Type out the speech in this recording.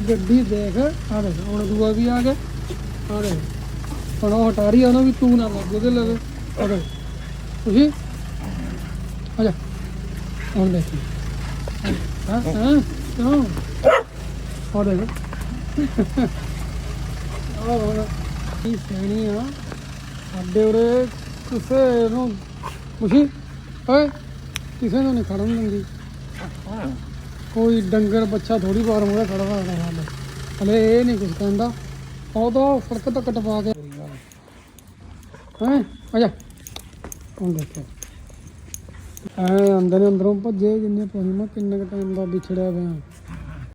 ਗੱਡੀ ਦੇਖ ਆ ਦੇਖ ਹੁਣ ਦੂਆ ਵੀ ਆ ਗਿਆ ਆ ਦੇਖ ਹੁਣ ਉਹ ਹਟਾ ਰਹੀ ਆ ਉਹਨੂੰ ਵੀ ਤੂੰ ਨਾ ਲੱਗ ਉਹਦੇ ਲਵੇ ਆ ਦੇਖ ਖੁਸ਼ੀ ਆ ਜਾ ਹੁਣ ਦੇਖੀ ਹਾਂ ਕਿਉਂ ਆ ਦੇਖ ਹੁਣ ਕੀ ਸਿਆਣੀ ਆ ਸਾਡੇ ਉਰੇ ਕਿਸੇ ਨੂੰ ਖੁਸ਼ੀ ਓਏ ਕਿਸੇ ਨੂੰ ਨਹੀਂ ਖੜਨ ਦਿੰਦੀ ਕੋਈ ਡੰਗਰ ਬੱਚਾ ਥੋੜੀ ਵਾਰ ਮੂਹਰੇ ਖੜਾ ਹਾਲੇ ਹਲੇ ਇਹ ਨਹੀਂ ਕੁਛ ਕਹਿੰਦਾ ਉਹ ਤਾਂ ਸੜਕ ਤੱਕ ਟਪਾ ਕੇ ਹੈਂ ਆ ਜਾ ਹੁਣ ਦੇਖੋ ਅੰਦਰ ਅੰਦਰੋਂ ਭੱਜੇ ਜਿੰਨੇ ਪਾਣੀ ਮੈਂ ਕਿੰਨੇ ਕੁ ਟਾਈਮ ਦਾ ਵਿਛੜਿਆ ਪਿਆ